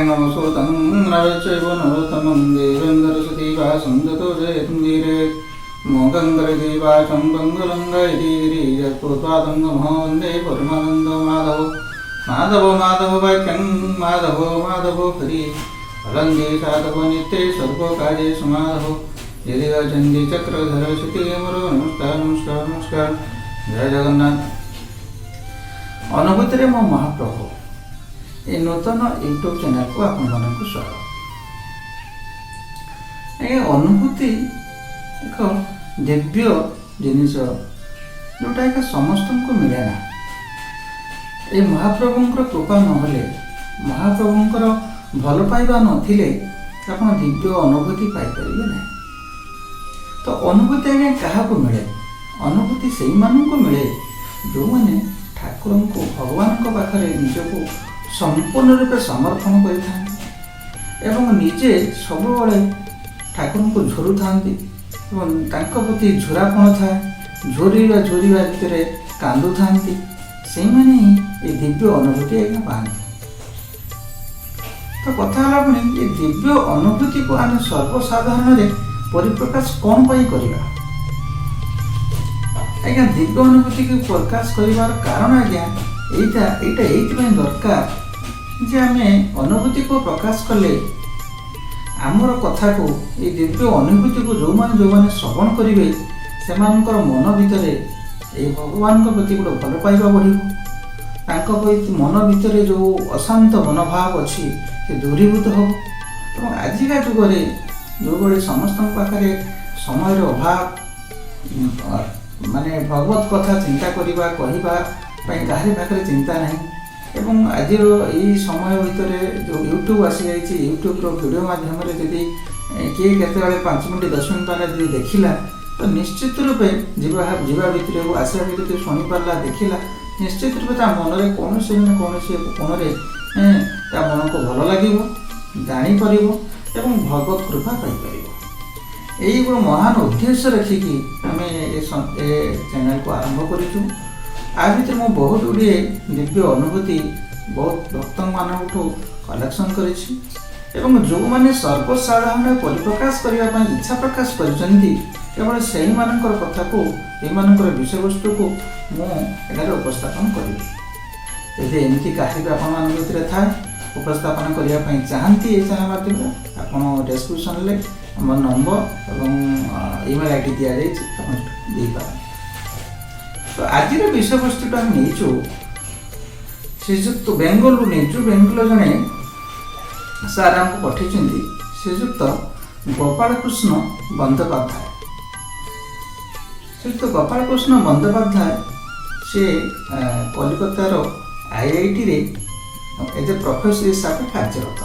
नारायणमसूतं नरचैव नरोत्तमं देवं सरस्वतीवासं ततो जयतुन्दीरे मोगङ्गरदेवाचं बङ्गलङ्गैरीयत्पुत्वादं नमो वन्दे परमानन्दो माधवो माधवो वाक्यं माधवो हरि फलङ्गे साधवो नित्ये सर्वकार्ये समाधवो यदि गच्छन्ति चक्रधर श्रुतिमरो नमस्कार जय जगन्नाथ। अनुभूति मो महाप्रभु ये नूतन यूट्यूब चैनल को आपण मानक स्वागत। ये अनुभूति एक दिव्य जिनिस जोटा एक समस्त को मिले ना। ये महाप्रभुंकर कृपा नहले महाप्रभुंकर भल पाइबा नथिले आपण दिव्य अनुभूति पाई परिबे ना। तो अनुभूति आगे क्या मिले? अनुभूति से मानू मिले जो मैंने ठाकुर को भगवान को पाखरे निजको संपूर्ण रूपे समर्पण कर निजे सब ठाकुर को झुरु था प्रति झुरापण था झोरीवा भितर कांदु था से मैंने ये दिव्य अनुभूति आज्ञा पाते। तो कथा ये दिव्य अनुभूति को आम सर्वसाधारण परिप्रकाश कौन पाई करिबा? आज्ञा दिव्य अनुभूति को प्रकाश करिवार कारण आज्ञा एटा दरकार जे आमे अनुभूति को प्रकाश कले आमर कथा को ये दिव्य अनुभूति को जो माने श्रवण करेंगे से मन भितर ये भगवान प्रति गोटे भल पाइबा बढ़ मन भितर जो अशांत मनोभाव अच्छी से दूरीभूत हो। आजिका जुगरे जो बड़े समस्त पाखे समय अभाव माने भगवत कथा चिंता करवा कहवा कहारी पाखे चिंता नहीं एवं आज यही समय भितर जो यूट्यूब आसी जाइए यूट्यूब वीडियो माध्यम जदि किए केतबे 5 मिनट 10 मिनट पाने जब देखला तो निश्चित रूपे जीवा भितर आसा भितर शुणी पारा देखला निश्चित रूपे मन में कौन से कोण मन को भल लगे जापर एवं भगवत कृपा पाइपर यही गोटे महान उद्देश्य रखिकी आम ये चैनल को आरंभ करूँ। आ भर मुझे बहुत गुड़े दिव्य अनुभूति बहुत भक्त मानू कलेक्शन कर जो मैंने सर्वसाधारण परिप्रकाश करने इच्छा प्रकाश कर केवल से कथा को ये विषय वस्तु को मुझे उपस्थापन करी यदि एमती कहीं भीतर था उपस्थापन करने चाहती ये चैनल माध्यम आप डिस्क्रिप्शन में आम नंबर और ईमेल आईडी दि जाए। तो आज विषय वस्तु हम नहीं श्रीजुक्त बेंगलुरु नहीं बेंगलुरु जड़े सार आमको पठे श्रीजुक्त गोपालकृष्ण बंदोपाध्याय। श्रीजुक्त गोपालकृष्ण बंदोपाध्याय से कलिकतार IIT रे एज ए प्रोफेसर हिसाब से कार्यरत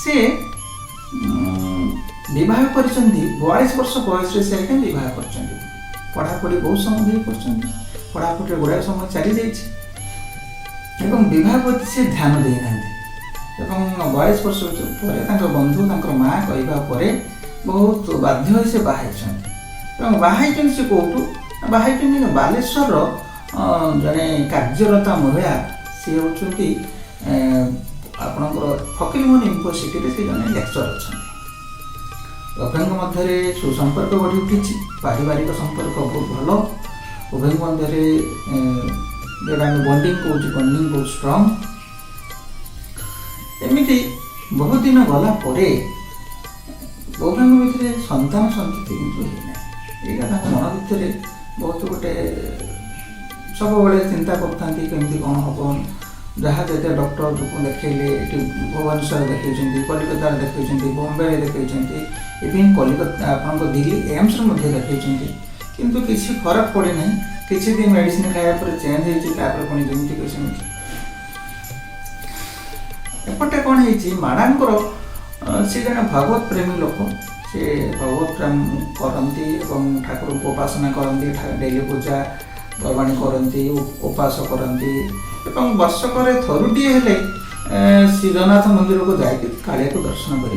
से विवाह कर 42 वर्ष बयस से विवाह कर पढ़ापढ़ी बहुत समय पढ़ापढ़ी गुड़ाए समय चली जाइए विवाह प्रति से ध्यान देना 42 वर्ष पर बंधु माँ कहवा बहुत बाध्य से बाहर से कौटू बाहर बालेश्वर जड़े कार्यरता महिला सी होती आपणकर फकीरमोहन यूनिवर्सिटी से जड़े लेक्चर अच्छा उभय मध्य सुसंपर्क बढ़ी उठी पारिवारिक संपर्क बहुत भल उभय मध्य जोटा बॉन्डिंग बहुत स्ट्रांग एमती बहुत दिन गला उभय भितर संतान संतति यहाँ मन भितर बहुत गोटे सब चिंता करती कौन हम जहाँ जैसे डॉक्टर देखले भुवनेश्वर देखते कलिकता देखते बॉम्बे देखते इवन कलिकता आप दिल्ली एम्स देखते किंतु किसी फरक पड़े ना किसी दिन मेडिसिन खाया चेंज होती पुणी जमी एपटे कौन माड़ांकर सी जन भगवत प्रेमी लोक से भगवत प्रेम करती ठाकुर को उपासना करती डेली पूजा पर्वाणी करती उपास करती वर्षक थरुटे हेले श्री जगन्नाथ मंदिर को जाकि कालिया को दर्शन कर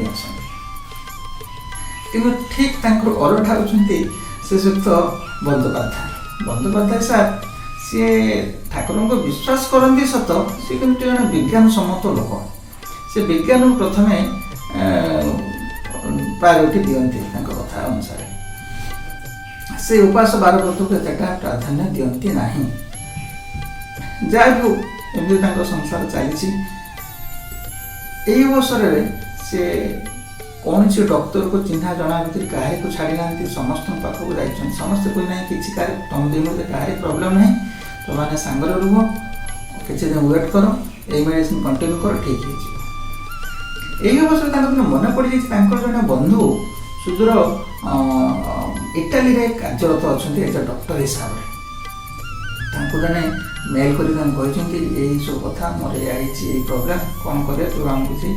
ठीक अलटा होती श्रीजुक्त बंदोपाध्याय सार सी ठाकुर को विश्वास करती सत सी जन विज्ञान सम्मत लोक से विज्ञान प्रथमे प्रायोरिटी दियंती कथा अनुसार से उपास बार व्रत को एतटा प्राधान्य दियंती नाही। जाए एमती संसार चली अवसर से कौन सी डॉक्टर को चिन्हा जना भितर कहार को छाड़ी ना समस्त पाखक जाइए समस्त कोई ना कि तुम दिन मत कहार प्रोब्लेम ना तो मैंने सांगर रुह किसी दिन वेट कर ये मेडिसिन कंटिन्यू कर ठीक है। यही अवसर मन पड़ जाए जड़े बंधु सुदूर इटाली रे कार्यरत अच्छा एज अ डॉक्टर हिसाब से जड़े मेल कर सब कथा मोर ये प्रोब्लेम कौन कर तू आम किसी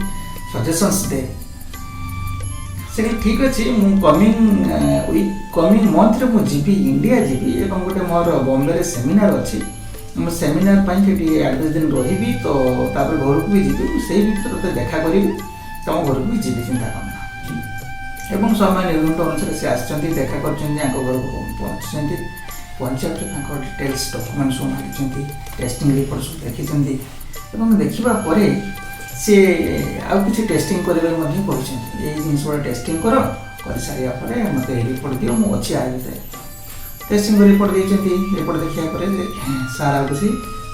सजेशंस दे से ठीक अच्छे कमिंग मंथ रे जीवी इंडिया जीवी और गोटे मोर बॉम्बे सेमिनार अच्छी सेमिनार 8-10 दिन रही तो तापर घर को भी जीवी से भर तो देखा करी तुम घर को भी जीवी चिंता करना एवं समय निर्घंट अनुसार से आसछंती देखा कर घर को पहुँची पहुँचा डिटेल्स डॉक्यूमेंट सब मांगी टेस्टिंग रिपोर्ट सब देखी देखा पर सी आउ कि टेस्टिंग करेंगे ये जिन गुड़ा टेस्टिंग कर सारापर मत रिपोर्ट दियो मुझे अच्छी आ भितर टेस्टिंग रिपोर्ट देती रिपोर्ट देखा सार आ किसी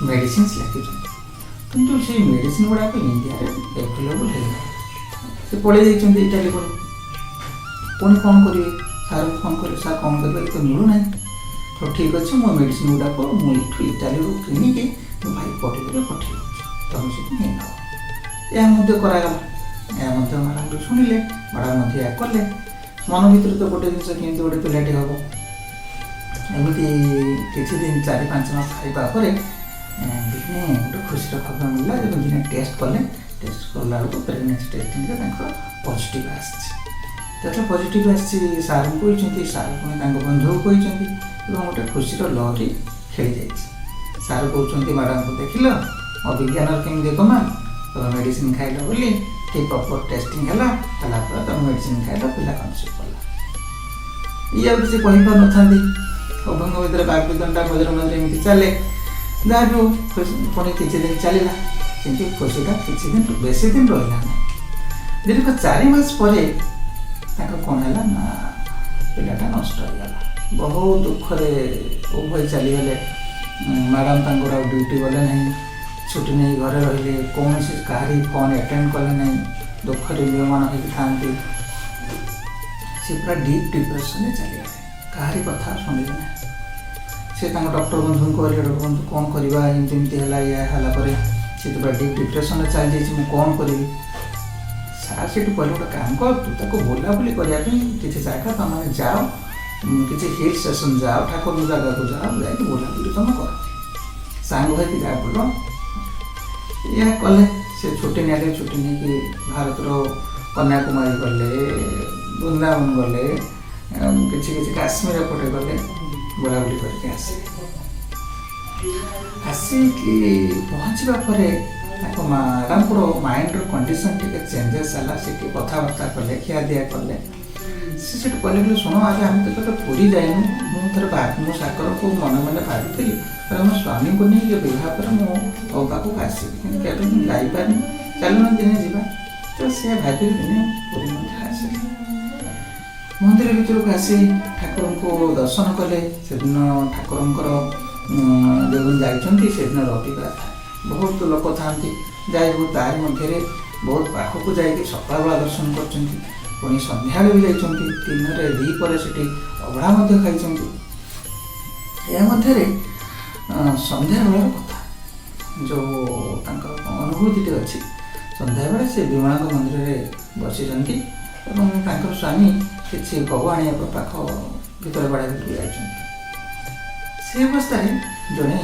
मेडिसिन लिखी किंतु से मेडिसिन गुड़ाक इंडिया एवेलेबल है पलि इटाली को पुणी कौन करेंगे सार फोन कर सार कौन करेंगे तो मिलूना तो ठीक अच्छे मो मेडिसिन गुड़ाक मुझे इटाली किनिकी भाई पठे पठे तुम से यह करागला यह मैडम शुणिले मैडम या कले मन भर तो गोटे जिन केमती गोटे पिलाटे हम एमती किसी दिन 4-5 मास खाइबापर दिने गोटे खुशी खबर मिलला जब दिने टेस्ट कले टेस्ट कला बेलू प्रेगनेंसी टेस्टिंग पॉजिटिव आसी पॉजिटिव आसी सार को सार पुणी बंधु को गोटे खुशी लहरी खेली जाइए सार कहते मैडम को देख लो विज्ञान केमी कमा तुम मेडिसिन खाइल बोली ठीक प्रॉपर टेस्टिंग है तुम मेडिसिन खाइल पिला कनसेप्ट कला ये किसी कही पार न था अभंग भर बाग विदंडा मझे मझे एमती चले जहाँ भी पुणी किसी दिन चलला कि खुशीटा किसी दिन बेसी दिन रहा दीर्घ 4 मास पर कौन है ना पिलाटा नष्ट होगा बहुत दुखरे उभय चलीगले मैडम ड्यूटी गले नहीं छुट्टी नहीं घरे रही कौन से कहारी फोन अटेंड कले नहीं दुखरे नियमान था सी पूरा डीप डिप्रेशन चली कहारी कथा शुणिले ना से डॉक्टर बंधु को डॉक्टर बंधु कौन करवा एमती है या सी तो पूरा डीप डिप्रेशन चल जाइए कौन करी सार से कहले गोटे काम कर तू ताको बुलाबुली करने किसी जगह तुम जाओ किसी हिल स्टेशन जाओ ठाकुर जगह को जाओ जाकि बुलाबुली तुम कर सांग भाई जा बोल यह कले से छुट्टी नहीं छुट्टी नहीं भारत कन्याकुमारी गले वृंदावन गले किसी काश्मीर पटे गले बुलाबुली करके आसिक पहुँचवा पर मैडम माइंड कंडीशन टे चेंजेस है सी कथबार्ता कले खिया दिया कले से कहले शुण आज आम तो कहीं पूरी जाइनु मुझे मो साकर को मन मन भावी पर मो स्वामी को नहीं विवाह पर मो पाक आसबि कि जापारे चलुन दिने जा तो सी भाभी दिने पूरी आस मंदिर भर को आसी ठाकुर को दर्शन कले से दिन ठाकुर जो दिन जाइन रविवार था बहुत लोक था जाए तार मध्य बहुत पाखक जाकि सकाल बेला दर्शन कर पुणी सन्ध्या भी जाइए दिन में दीपर से अभड़ा खाई या मध्य सन्ध्या बेल कथा जो अनुभूति अच्छी सन्ध्या बेले से विमला मंदिर में बसी स्वामी किसी भगवान पाख भर बाड़ा भर जा अवस्था जड़े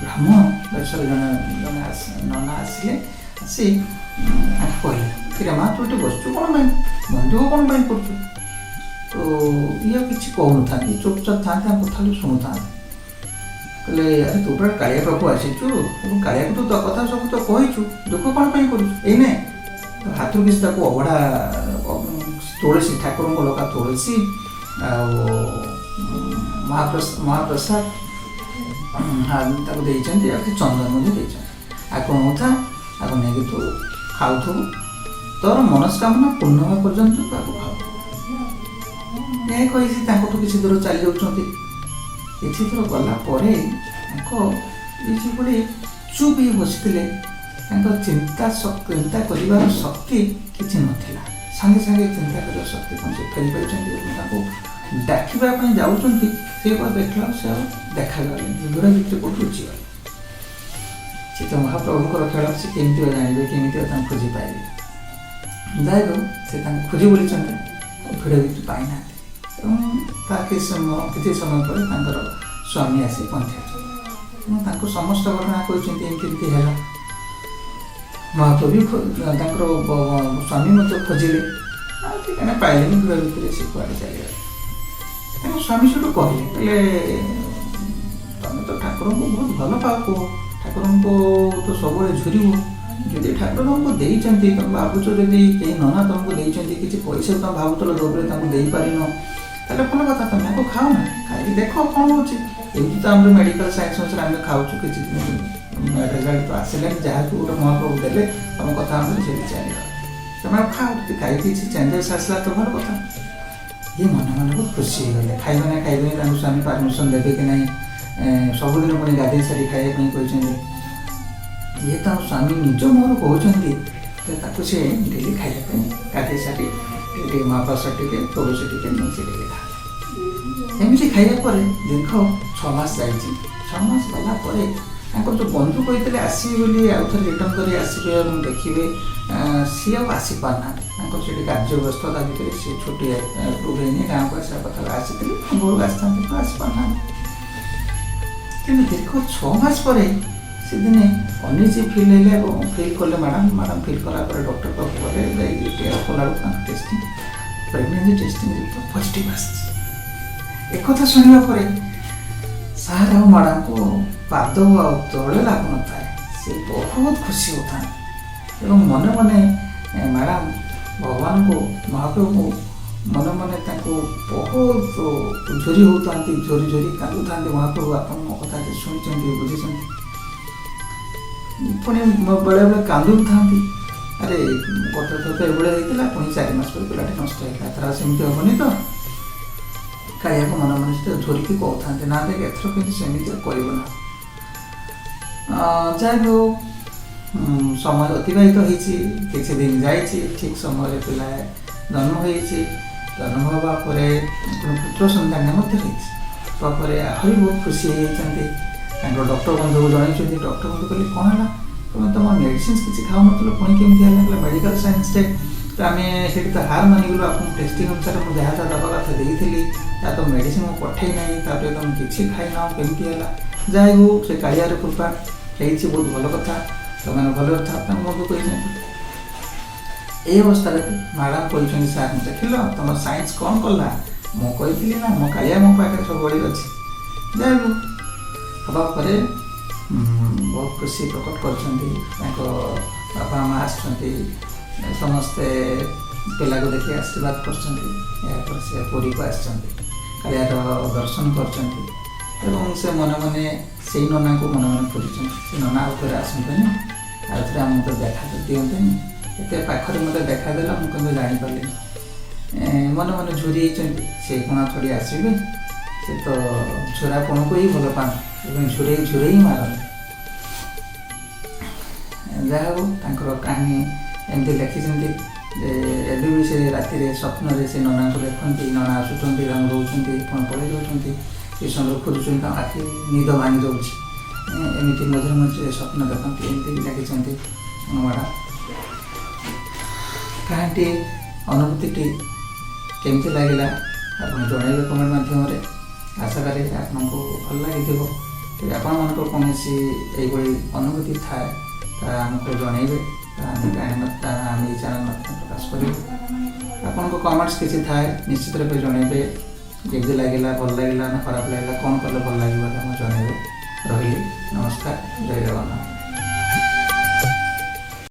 ब्राह्मण देशर जड़े नना आसिले आसी कहले कि माँ तू ये बसचु कौन बंधु कौन कर तो ये किसी कहून था चुपचाप था कथा शुणु था कहले अरे तू पूरा कालिया पाखु आसीचु कालिया तो कथा सब तो कहीचु दुख कौन कर हाथ किसी अभड़ा तुलसी ठाकुर लगा तुलसी महाप्रसाद चंदन आ कौन था ଆକୁ ନେଇକି ତୁ ଖାଉଥିବୁ, ତୋର ମନସ୍କାମନା ପୂର୍ଣ୍ଣ ହେବା ପର୍ଯ୍ୟନ୍ତ ତୁ ଆକୁ ଖାଉ। ଏହା କହିଛି ତାଙ୍କଠୁ କିଛି ଦୂର ଚାଲି ଯାଉଛନ୍ତି। କିଛି ଦୂର ଗଲା ପରେ ତାଙ୍କ ଯେଭଳି ଚୁପ୍ ହେଇ ବସିଥିଲେ, ତାଙ୍କ ଚିନ୍ତା କରିବାର ଶକ୍ତି କିଛି ନଥିଲା। ସାଙ୍ଗେ ସାଙ୍ଗେ ଚିନ୍ତା କରିବା ଶକ୍ତି କ'ଣ ସେ ଫେରିପାରିଛନ୍ତି ଏବଂ ତାଙ୍କୁ ଡାକିବା ପାଇଁ ଯାଉଛନ୍ତି, ସେ ଦେଖିଲା ସେ ଆଉ ଦେଖାଗଲେନି, ଘର ଭିତରେ କୋଉଠି ଲୁଚିଗଲେ। ସେ ତ ମହାପ୍ରଭୁଙ୍କର ଖେଳ, ସେ କେମିତି ଜାଣିବେ, କେମିତି ତାଙ୍କୁ ଖୋଜି ପାଇବେ। ଯାହାକୁ ସେ ତାଙ୍କୁ ଖୋଜି ବୁଲିଛନ୍ତି, ଭିଡ଼ ଭିତରେ ପାଇନାହାନ୍ତି ଏବଂ ତା କିଛି ସମୟ ପରେ ତାଙ୍କର ସ୍ୱାମୀ ଆସି ପହଞ୍ଚିଛନ୍ତି ଏବଂ ତାଙ୍କୁ ସମସ୍ତ ଘଟଣା କହିଛନ୍ତି, ଏମିତି ଏମିତି ହେଲା। ମହାପ୍ରଭୁ ତାଙ୍କର ସ୍ୱାମୀ ମଧ୍ୟ ଖୋଜିଲେ, ଆଉ ଠିକଣା ପାଇଲେନି, ଘର ଭିତରେ ସେ କୁଆଡ଼େ ଚାଲିଗଲେ। ତାଙ୍କ ସ୍ୱାମୀ ସେଠୁ କହିଲେ ତମେ ତ ଠାକୁରଙ୍କୁ ବହୁତ ଭଲ ପାଅ, କୁହ ଠାକୁରଙ୍କୁ ତ ସବୁବେଳେ ଝୁରିବ, ଯଦି ଠାକୁର ତମକୁ ଦେଇଛନ୍ତି, ତମେ ଭାବୁଛ ଯଦି କେହି ନନା ତମକୁ ଦେଇଛନ୍ତି, କିଛି ପଇସା ତମେ ଭାବୁଥିଲ ଲୋଭରେ ତାଙ୍କୁ ଦେଇପାରିନ, ତାହେଲେ ଭଲ କଥା, ତମେ ଆକୁ ଖାଅ ନା, ଖାଇକି ଦେଖ କ'ଣ ହେଉଛି। ଏମିତି ତ ଆମର ମେଡ଼ିକାଲ ସାଇନ୍ସ ଅନୁସାରେ ଆମେ ଖାଉଛୁ, କିଛି ଦିନ ରେଜଲ୍ଟ ତ ଆସିଲାନି, ଯାହାକୁ ଗୋଟେ ମହାପ୍ରଭୁ ଦେଲେ ତମ କଥା ଅନୁସାରେ ସେଠି ଚାଲିଗଲା, ତମେ ଆଉ ଖାଅ, ଯଦି ଖାଇକି କିଛି ଚେଞ୍ଜେସ୍ ଆସିଲା ତ ଭଲ କଥା। ଇଏ ମନେ ମନେ ବହୁତ ଖୁସି ହେଇଗଲେ। ଖାଇବେ ନା ଖାଇବେନି ତାଙ୍କୁ ସ୍ୱାମୀ ପରମିସନ୍ ଦେବେ କି ନାହିଁ, ସବୁଦିନ ପୁଣି ଗାଧୋଇ ସାରି ଖାଇବା ପାଇଁ କହିଛନ୍ତି। ଇଏ ତାଙ୍କ ସ୍ୱାମୀ ନିଜ ମୁହଁରୁ କହୁଛନ୍ତି ଯେ ତାକୁ ସେ ଡେଲି ଖାଇବା ପାଇଁ ଗାଧୋଇ ସାରି ଟିକେ ମହାପ୍ରସାଦ ଟିକେ ତୁଳସୀ ଟିକେ ନେଇ ସେ ଡେଲି ଖାଏ। ଏମିତି ଖାଇବା ପରେ ଦୀର୍ଘ 6 ମାସ ଯାଇଛି। 6 ମାସ ଗଲା ପରେ ତାଙ୍କର ଯେଉଁ ବନ୍ଧୁ କହିଥିଲେ ଆସିବେ ବୋଲି, ଆଉ ଥରେ ରିଟର୍ଣ୍ଣ କରି ଆସିବେ ଏବଂ ଦେଖିବେ, ସିଏ ଆଉ ଆସିପାରୁନାହାନ୍ତି। ତାଙ୍କର ସେଠି କାର୍ଯ୍ୟ ବ୍ୟସ୍ତତା ଭିତରେ ସେ ଛୁଟି ହେଇନି, ଗାଁକୁ ଆସିବା କଥା ଆସିଥିଲେ, ଘରକୁ ଆସିଥାନ୍ତି ତ ଆସିପାରୁନାହାନ୍ତି। କିନ୍ତୁ ଦୀର୍ଘ 6 ମାସ ପରେ ସେଦିନେ ଅନିଜି ଫିଲ୍ ହେଲେ ଏବଂ ଫିଲ୍ କଲେ ମ୍ୟାଡ଼ାମ୍ ଫିଲ୍ କଲା ପରେ ଡକ୍ଟର ପାଖକୁ ଗଲେ, ଯାଇକି ଟେଷ୍ଟ କଲାବେଳକୁ ତାଙ୍କ ଟେଷ୍ଟିଂ ପ୍ରେଗନେନ୍ସି ଟେଷ୍ଟିଂ ପଜିଟିଭ୍ ଆସିଛି। ଏକଥା ଶୁଣିବା ପରେ ସାର୍ ଆଉ ମ୍ୟାଡ଼ାମ୍କୁ ପାଦ ଆଉ ତଳେ ଲାଗୁନଥାଏ, ସେ ବହୁତ ଖୁସି ହେଉଥାନ୍ତି ଏବଂ ମନେ ମନେ ମ୍ୟାଡ଼ାମ୍ ଭଗବାନଙ୍କୁ ମହାପ୍ରଭୁଙ୍କୁ ମନେ ମନେ ତାଙ୍କୁ ବହୁତ ଝୁରି ହେଉଥାନ୍ତି, ଝରି କାନ୍ଦୁଥାନ୍ତି। ମହାପ୍ରଭୁ ଆପଣ ମୋ କଥା ଶୁଣିଛନ୍ତି, ବୁଝିଛନ୍ତି। ପୁଣି ବେଳେବେଳେ କାନ୍ଦୁଥାନ୍ତି, ଆରେ ଗୋଟେ ଥର ତ ଏଭଳିଆ ହେଇଥିଲା, ପୁଣି 4 ମାସ ପରେ ପିଲାଟି ନଷ୍ଟ ହେଇଥିଲା, ଏଥର ସେମିତି ହେବନି ତ। କାଳିଆକୁ ମନେ ମନେ ସେ ଝରିକି କହୁଥାନ୍ତି, ନା ଦେଖ ଏଥର କିନ୍ତୁ ସେମିତି କରିବ ନା। ଯାହା ବି ହଉ, ସମୟ ଅତିବାହିତ ହେଇଛି, କିଛି ଦିନ ଯାଇଛି, ଠିକ୍ ସମୟରେ ପିଲା ଜନ୍ମ ହେଇଛି। ଜନ୍ମ ହେବା ପରେ ପୁତ୍ର ସନ୍ତାନ ମଧ୍ୟ ହେଇଛି। ତାପରେ ଆହୁରି ବହୁତ ଖୁସି ହେଇଯାଇଛନ୍ତି। ତାଙ୍କ ଡକ୍ଟର ବନ୍ଧୁକୁ ଜଣାଇଛନ୍ତି। ଡକ୍ଟର ବନ୍ଧୁ କହିଲେ କ'ଣ ହେଲା, ତୁମେ ତୁମ ମେଡ଼ିସିନ୍ସ କିଛି ଖାଉନଥିଲ, ପୁଣି କେମିତି ହେଲା? ମେଡ଼ିକାଲ ସାଇନ୍ସରେ ତ ଆମେ ସେଠି ତ ହାର ମାନିଗଲୁ, ଆପଣଙ୍କୁ ଟେଷ୍ଟିଂ ଅନୁସାରେ ମୁଁ ଯାହା ଦେବା କଥା ଦେଇଥିଲି, ତା ତ ମେଡ଼ିସିନ ମୁଁ ପଠେଇ ନାହିଁ, ତାପରେ ତୁମେ କିଛି ଖାଇନାହ, କେମିତି ହେଲା? ଯାହା ହଉ ସେ କାଳିଆର କୃପା ହେଇଛି, ବହୁତ ଭଲ କଥା, ସେମାନେ ଭଲ କଥା ତାଙ୍କ ବନ୍ଧୁ କହିଛନ୍ତି। এই ଅବସ୍ଥାରେ ମ୍ୟାଡ଼ାମ୍ କହିଛନ୍ତି, ସାର୍ ଦେଖିଲ ତୁମ ସାଇନ୍ସ କ'ଣ କଲା, ମୁଁ କହିଥିଲି ନା ମୋ କାଳିଆ ମୋ ପାଖରେ ସବୁବେଳେ ଅଛି। ଯାହା ହେବା ପରେ ବହୁତ ଖୁସି ପ୍ରକଟ କରିଛନ୍ତି। ତାଙ୍କ ବାପା ମାଆ ଆସିଛନ୍ତି, ସମସ୍ତେ ପିଲାକୁ ଦେଖି ଆଶୀର୍ବାଦ କରୁଛନ୍ତି। ଏହାପରେ ସେ ପୁରୀକୁ ଆସିଛନ୍ତି, କାଳିଆର ଦର୍ଶନ କରିଛନ୍ତି ଏବଂ ସେ ମନେ ମନେ ସେଇ ନନାଙ୍କୁ ମନେ ମନେ ଖୋଜୁଛନ୍ତି। ସେ ନନା ଆଉ ଥରେ ଆସନ୍ତେନି, ଆଉ ଥରେ ଆମକୁ ତ ଦେଖା ଦିଅନ୍ତେନି, ଏତେ ପାଖରେ ମୋତେ ଦେଖାଦେଲା, ମୁଁ କିନ୍ତୁ ଜାଣିପାରିଲିନି। ମନେ ମନେ ଝୁରି ହେଇଛନ୍ତି, ସେ କ'ଣ ଥୋଡ଼ି ଆସିବେ? ସେ ତ ଝୁରାପଣକୁ ହିଁ ଭଲ ପାଆନ୍ତି ଏବଂ ଝୁରେଇ ହିଁ ମାରନ୍ତି। ଯାହା ହଉ ତାଙ୍କର କାହାଣୀ ଏମିତି ଲେଖିଛନ୍ତି ଯେ ଏବେ ବି ସେ ରାତିରେ ସ୍ୱପ୍ନରେ ସେ ନନାଙ୍କୁ ଦେଖନ୍ତି, ନନା ଆସୁଛନ୍ତି, ତାଙ୍କୁ ରହୁଛନ୍ତି, ପୁଣି ପଳେଇ ଯାଉଛନ୍ତି, ସେ ସମୟରେ ଖୋଜୁଛନ୍ତି, ତାଙ୍କ ଆଖି ନିଦ ଭାଙ୍ଗି ଯାଉଛି, ଏମିତି ମଝିରେ ମଝିରେ ସ୍ୱପ୍ନ ଦେଖନ୍ତି, ଏମିତି ବି ଲେଖିଛନ୍ତି ମ୍ୟାଡ଼ାମ୍। କାହାଣୀଟି ଅନୁଭୂତିଟି କେମିତି ଲାଗିଲା ଆପଣ ଜଣାଇବେ କମେଣ୍ଟ ମାଧ୍ୟମରେ। ଆଶା କରେ ଆପଣଙ୍କୁ ଭଲ ଲାଗିଥିବ। ଯଦି ଆପଣମାନଙ୍କର କୌଣସି ଏଇଭଳି ଅନୁଭୂତି ଥାଏ ତାହା ଆମକୁ ଜଣାଇବେ, ଆମେ ଏ ଚ୍ୟାନେଲ୍ ମାଧ୍ୟମରେ ପ୍ରକାଶ କରିବୁ। ଆପଣଙ୍କ କମେଣ୍ଟସ୍ କିଛି ଥାଏ ନିଶ୍ଚିତ ରୂପେ ଜଣାଇବେ। କେମିତି ଲାଗିଲା, ଭଲ ଲାଗିଲା ନା ଖରାପ ଲାଗିଲା, କ'ଣ କଲେ ଭଲ ଲାଗିବ ତାକୁ ଜଣାଇବେ। ରହିଲି, ନମସ୍କାର, ଜୟ ଜଗନ୍ନାଥ।